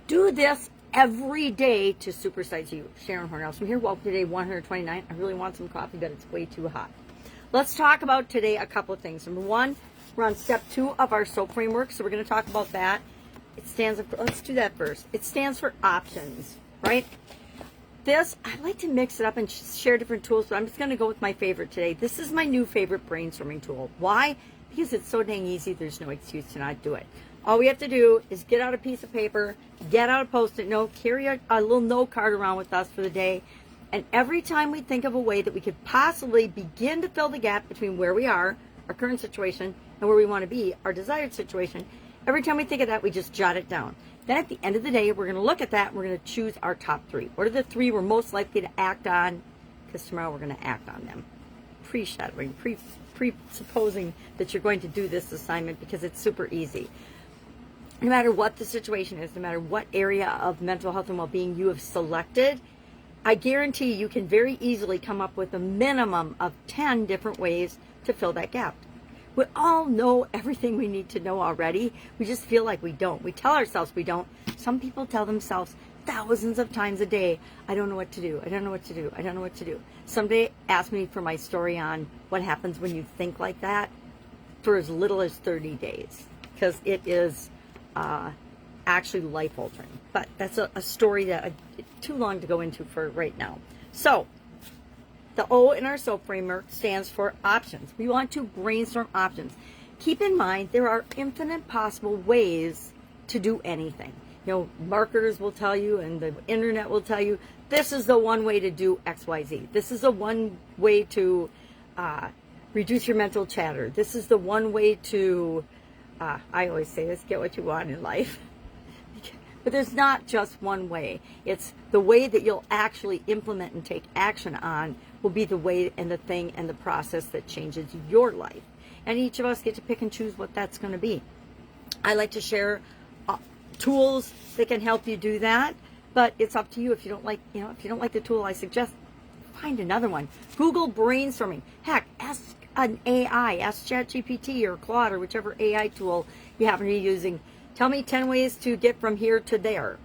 Do this every day to supersize you. Sharon Horne-Ellstrom here. Welcome to day 129. I really want some coffee, but it's way too hot. Let's talk about today a couple of things. Number one, we're on step 2 of our SOAP framework, so we're going to talk about that. It stands for, let's do that first. It stands for options, right? This, I like to mix it up and share different tools, but I'm just going to go with my favorite today. This is my new favorite brainstorming tool. Why? Because it's so dang easy, there's no excuse to not do it. All we have to do is get out a piece of paper, get out a Post-it note, carry a little note card around with us for the day, and every time we think of a way that we could possibly begin to fill the gap between where we are, our current situation, and where we want to be, our desired situation, every time we think of that, we just jot it down. Then at the end of the day, we're going to look at that, and we're going to choose our top 3. What are the 3 we're most likely to act on? Because tomorrow we're going to act on them. Pre-shadowing, presupposing that you're going to do this assignment because it's super easy. No matter what the situation is, no matter what area of mental health and well-being you have selected, I guarantee you can very easily come up with a minimum of 10 different ways to fill that gap. We all know everything we need to know already. We just feel like we don't. We tell ourselves we don't. Some people tell themselves thousands of times a day, I don't know what to do. I don't know what to do. I don't know what to do. Somebody asked me for my story on what happens when you think like that for as little as 30 days. Because it is actually life-altering. But that's a story that it's too long to go into for right now. So, the O in our SOAP framework stands for options. We want to brainstorm options. Keep in mind, there are infinite possible ways to do anything. You know, marketers will tell you, and the internet will tell you, this is the one way to do X, Y, Z. This is the one way to reduce your mental chatter. This is the one way to I always say this, get what you want in life. But there's not just one way. It's the way that you'll actually implement and take action on will be the way and the thing and the process that changes your life. And each of us get to pick and choose what that's going to be. I like to share tools that can help you do that, but it's up to you. If you don't like, if you don't like the tool I suggest, find another one. Google brainstorming. Heck, ask an AI, ask ChatGPT or Claude or whichever AI tool you happen to be using. Tell me 10 ways to get from here to there.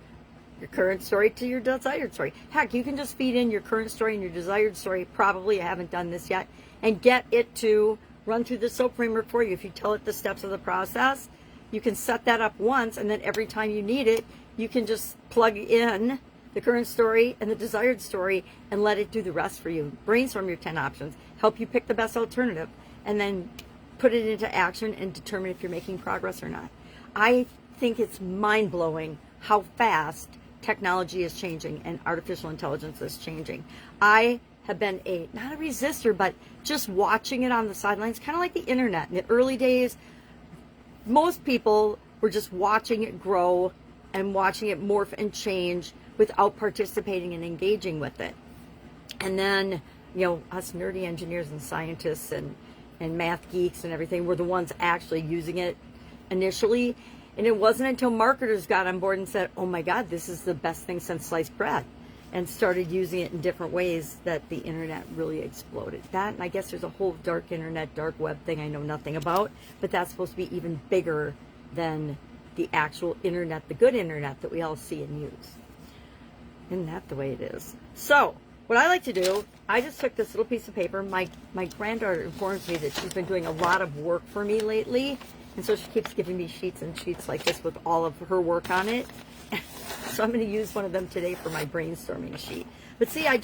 Your current story to your desired story. Heck, you can just feed in your current story and your desired story. Probably, I haven't done this yet. And get it to run through the SOAP framework for you. If you tell it the steps of the process, you can set that up once, and then every time you need it, you can just plug in the current story and the desired story and let it do the rest for you. Brainstorm your 10 options, help you pick the best alternative, and then put it into action and determine if you're making progress or not. I think it's mind-blowing how fast technology is changing and artificial intelligence is changing. I have been not a resistor, but just watching it on the sidelines, kind of like the internet. In the early days, most people were just watching it grow and watching it morph and change without participating and engaging with it. And then, us nerdy engineers and scientists and math geeks and everything were the ones actually using it initially. And it wasn't until marketers got on board and said, oh my God, this is the best thing since sliced bread, and started using it in different ways that the internet really exploded. That, and I guess there's a whole dark internet, dark web thing I know nothing about, but that's supposed to be even bigger than the actual internet, the good internet that we all see and use. Isn't that the way it is? So, what I like to do, I just took this little piece of paper. My granddaughter informs me that she's been doing a lot of work for me lately, and so she keeps giving me sheets and sheets like this with all of her work on it. So I'm going to use one of them today for my brainstorming sheet. But see, I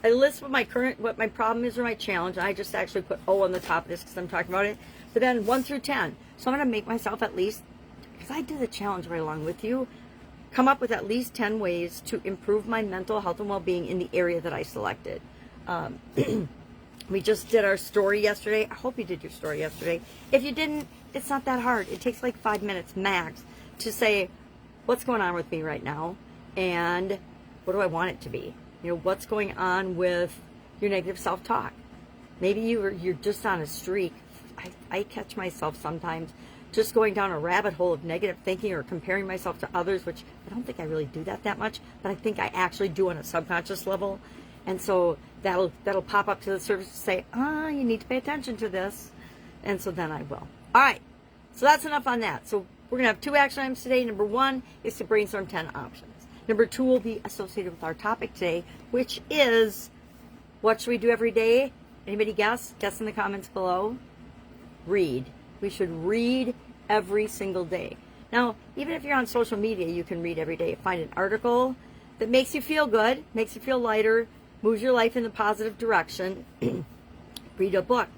list what my problem is or my challenge. I just actually put O on the top of this because I'm talking about it. But then 1 through 10. So I'm going to make myself at least, because I did the challenge right along with you, come up with at least 10 ways to improve my mental health and well-being in the area that I selected. We just did our story yesterday. I hope you did your story yesterday. If you didn't, it's not that hard. It takes like 5 minutes max to say, what's going on with me right now, and what do I want it to be? What's going on with your negative self-talk? Maybe you're just on a streak. I catch myself sometimes just going down a rabbit hole of negative thinking or comparing myself to others, which I don't think I really do that much, but I think I actually do on a subconscious level. And so that'll pop up to the surface and say, you need to pay attention to this. And so then I will. All right. So that's enough on that. So We're going to have 2 action items today. Number 1 is to brainstorm 10 options. Number 2 will be associated with our topic today, which is, what should we do every day? Anybody guess? Guess in the comments below. Read. We should read every single day. Now, even if you're on social media, you can read every day. Find an article that makes you feel good, makes you feel lighter, moves your life in the positive direction. Read a book.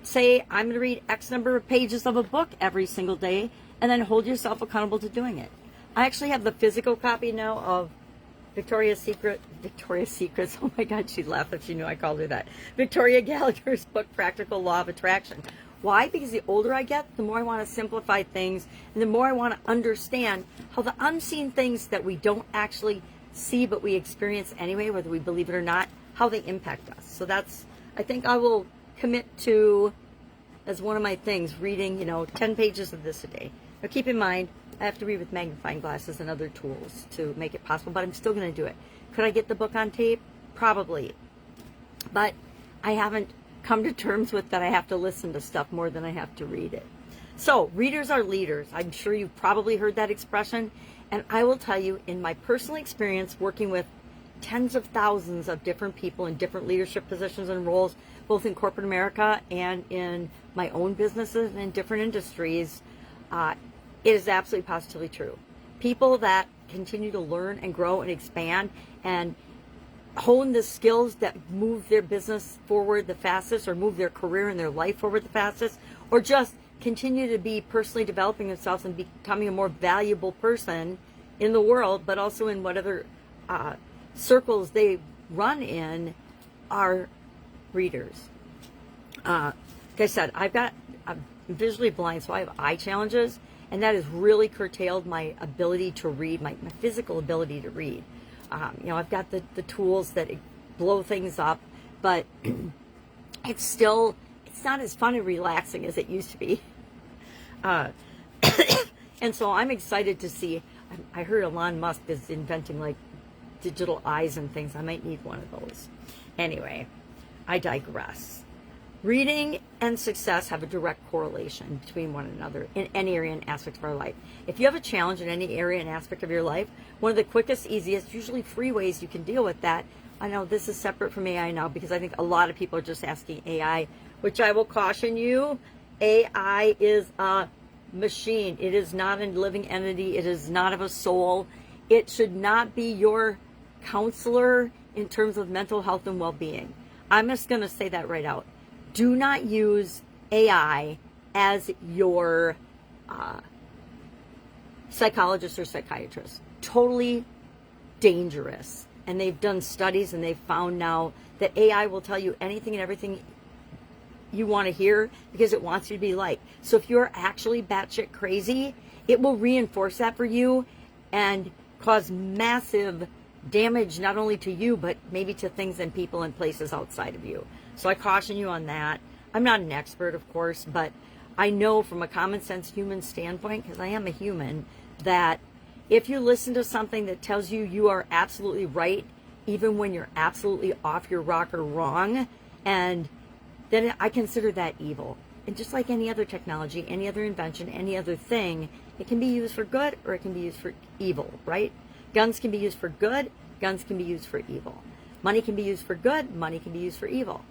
Say, I'm going to read X number of pages of a book every single day, and then hold yourself accountable to doing it. I actually have the physical copy now of Victoria's Secrets, oh my God, she'd laugh if she knew I called her that. Victoria Gallagher's book, Practical Law of Attraction. Why? Because the older I get, the more I want to simplify things, and the more I want to understand how the unseen things that we don't actually see, but we experience anyway, whether we believe it or not, how they impact us. So that's, I think I will commit to, as one of my things, reading, 10 pages of this a day. Now keep in mind, I have to read with magnifying glasses and other tools to make it possible, but I'm still going to do it. Could I get the book on tape? Probably. But I haven't come to terms with that I have to listen to stuff more than I have to read it. So, readers are leaders. I'm sure you've probably heard that expression. And I will tell you, in my personal experience working with tens of thousands of different people in different leadership positions and roles, both in corporate America and in my own businesses and in different industries, it is absolutely positively true. People that continue to learn and grow and expand and hone the skills that move their business forward the fastest, or move their career and their life forward the fastest, or just continue to be personally developing themselves and becoming a more valuable person in the world, but also in whatever circles they run in, are readers. Like I said, I'm visually blind, so I have eye challenges, and that has really curtailed my ability to read, my physical ability to read. I've got the tools that blow things up, but it's not as fun and relaxing as it used to be. And so I'm excited to see, I heard Elon Musk is inventing like digital eyes and things. I might need one of those. Anyway, I digress. Reading and success have a direct correlation between one another in any area and aspect of our life. If you have a challenge in any area and aspect of your life, one of the quickest, easiest, usually free ways you can deal with that, I know this is separate from AI now because I think a lot of people are just asking AI, which I will caution you, AI is a machine. It is not a living entity. It is not of a soul. It should not be your counselor in terms of mental health and well-being. I'm just going to say that right out. Do not use AI as your psychologist or psychiatrist. Totally dangerous. And they've done studies and they've found now that AI will tell you anything and everything you want to hear because it wants you to be liked. So if you're actually batshit crazy, it will reinforce that for you and cause massive damage not only to you, but maybe to things and people and places outside of you. So I caution you on that. I'm not an expert, of course, but I know from a common sense human standpoint, because I am a human, that if you listen to something that tells you you are absolutely right, even when you're absolutely off your rocker wrong, and then I consider that evil. And just like any other technology, any other invention, any other thing, it can be used for good or it can be used for evil, right? Guns can be used for good, guns can be used for evil. Money can be used for good, money can be used for evil.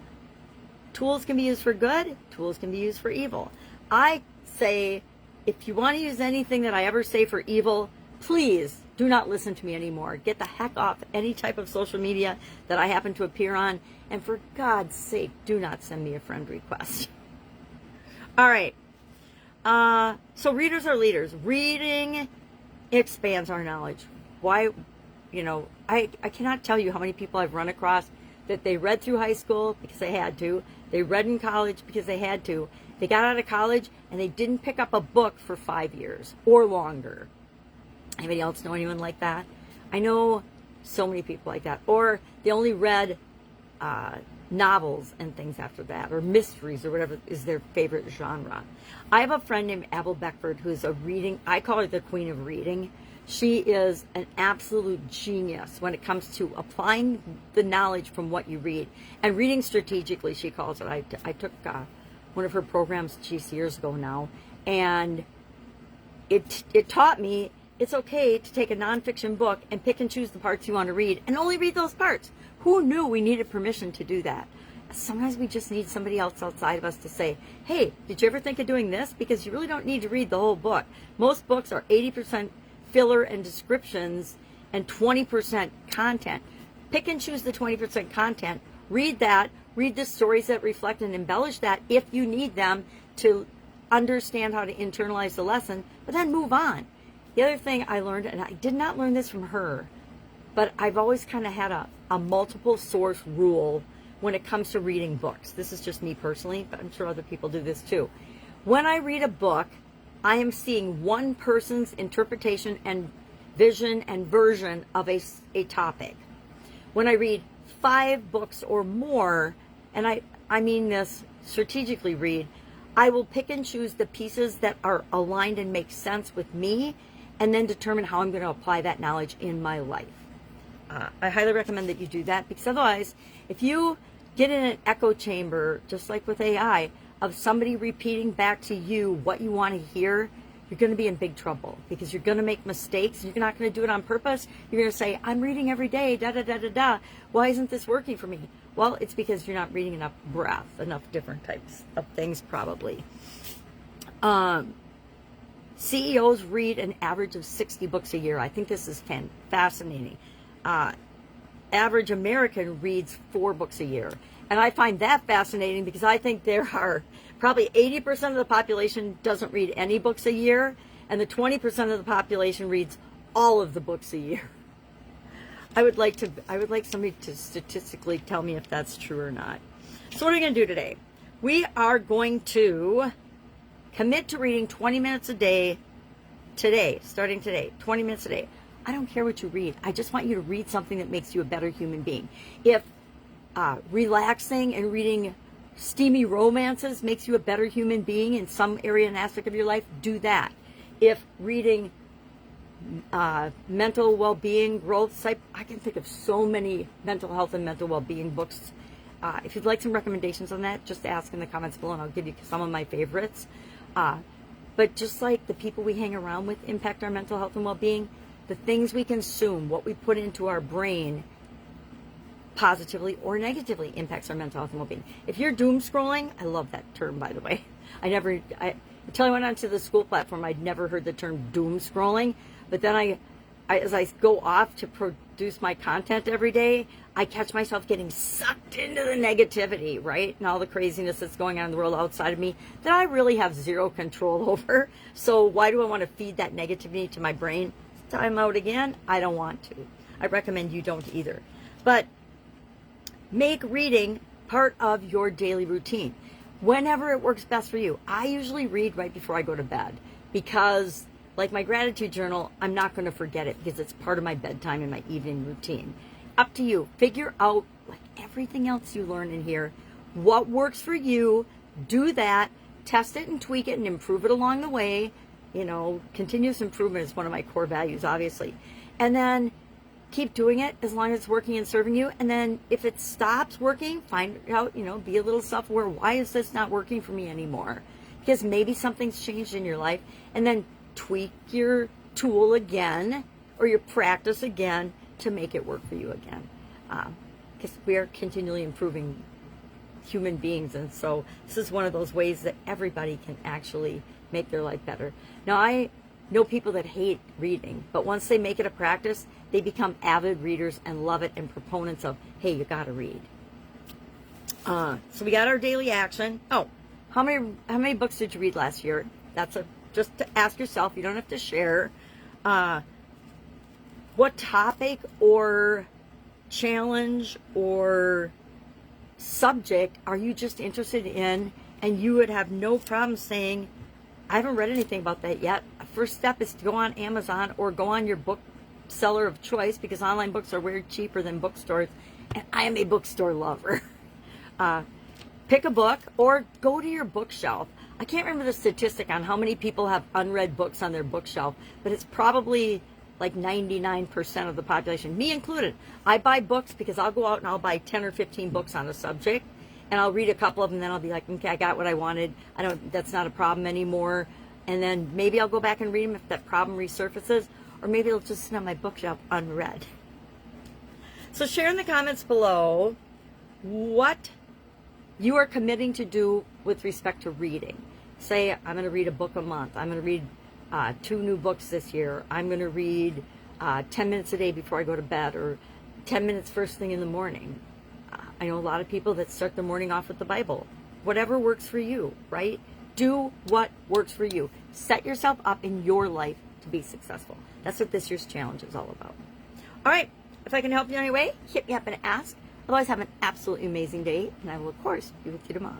Tools can be used for good, tools can be used for evil. I say, if you want to use anything that I ever say for evil, please do not listen to me anymore. Get the heck off any type of social media that I happen to appear on. And for God's sake, do not send me a friend request. All right. So readers are leaders. Reading expands our knowledge. Why, I cannot tell you how many people I've run across that they read through high school because they had to. They read in college because they had to. They got out of college and they didn't pick up a book for 5 years or longer. Anybody else know anyone like that? I know so many people like that. Or they only read novels and things after that, or mysteries, or whatever is their favorite genre. I have a friend named Abel Beckford who's I call her the queen of reading. She is an absolute genius when it comes to applying the knowledge from what you read and reading strategically, she calls it. I took one of her programs, geez, years ago now, and it taught me it's okay to take a nonfiction book and pick and choose the parts you want to read and only read those parts. Who knew we needed permission to do that? Sometimes we just need somebody else outside of us to say, hey, did you ever think of doing this? Because you really don't need to read the whole book. Most books are 80% filler and descriptions and 20% content. Pick and choose the 20% content. Read that. Read the stories that reflect and embellish that if you need them to understand how to internalize the lesson, but then move on. The other thing I learned, and I did not learn this from her, but I've always kind of had a multiple source rule when it comes to reading books. This is just me personally, but I'm sure other people do this too. When I read a book, I am seeing one person's interpretation and vision and version of a topic. When I read 5 books or more, and I mean this strategically read, I will pick and choose the pieces that are aligned and make sense with me, and then determine how I'm going to apply that knowledge in my life. I highly recommend that you do that, because otherwise, if you get in an echo chamber, just like with AI, of somebody repeating back to you what you want to hear, you're going to be in big trouble, because you're going to make mistakes. You're not going to do it on purpose. You're going to say, I'm reading every day, da da da da da. Why isn't this working for me? Well, it's because you're not reading enough breadth, enough different types of things, probably. CEOs read an average of 60 books a year. I think this is fascinating. Average American reads 4 books a year. And I find that fascinating, because I think there are probably 80% of the population doesn't read any books a year, and the 20% of the population reads all of the books a year. I would like somebody to statistically tell me if that's true or not. So what are we going to do today? We are going to commit to reading 20 minutes a day starting today, 20 minutes a day. I don't care what you read. I just want you to read something that makes you a better human being. If relaxing and reading steamy romances makes you a better human being in some area and aspect of your life, do that. If reading mental well-being, growth type, I can think of so many mental health and mental well-being books. If you'd like some recommendations on that, just ask in the comments below and I'll give you some of my favorites. But just like the people we hang around with impact our mental health and well-being, the things we consume, what we put into our brain, positively or negatively impacts our mental health and well-being. If you're doom scrolling, I love that term, by the way. Until I went onto the school platform, I'd never heard the term doom scrolling. But then as I go off to produce my content every day, I catch myself getting sucked into the negativity, right? And all the craziness that's going on in the world outside of me that I really have zero control over. So why do I want to feed that negativity to my brain? Time out again. I don't want to. I recommend you don't either. But make reading part of your daily routine. Whenever it works best for you. I usually read right before I go to bed, because like my gratitude journal, I'm not going to forget it, because it's part of my bedtime and my evening routine. Up to you. Figure out, like everything else you learn in here, what works for you. Do that. Test it and tweak it and improve it along the way. You know, continuous improvement is one of my core values, obviously. And then keep doing it as long as it's working and serving you. And then if it stops working, find out, be a little self-aware. Why is this not working for me anymore? Because maybe something's changed in your life. And then tweak your tool again, or your practice again, to make it work for you again. Because we are continually improving human beings. And so this is one of those ways that everybody can actually make their life better. Now, I know people that hate reading, but once they make it a practice, they become avid readers and love it, and proponents of, hey, you got to read. So we got our daily action. Oh, how many books did you read last year? That's just to ask yourself. You don't have to share. What topic or challenge or subject are you just interested in, and you would have no problem saying, I haven't read anything about that yet. First step is to go on Amazon or go on your bookseller of choice, because online books are way cheaper than bookstores, and I am a bookstore lover. Pick a book or go to your bookshelf. I can't remember the statistic on how many people have unread books on their bookshelf, but it's probably like 99% of the population, me included. I buy books because I'll go out and I'll buy 10 or 15 books on a subject, and I'll read a couple of them, and then I'll be like, okay, I got what I wanted. That's not a problem anymore. And then maybe I'll go back and read them if that problem resurfaces, or maybe it'll just sit on my bookshelf unread. So share in the comments below what you are committing to do with respect to reading. Say, I'm going to read a book a month. I'm going to read 2 new books this year. I'm going to read 10 minutes a day before I go to bed, or 10 minutes first thing in the morning. I know a lot of people that start their morning off with the Bible. Whatever works for you, right? Do what works for you. Set yourself up in your life to be successful. That's what this year's challenge is all about. All right. If I can help you in any way, hit me up and ask. Otherwise, have an absolutely amazing day, and I will, of course, be with you tomorrow.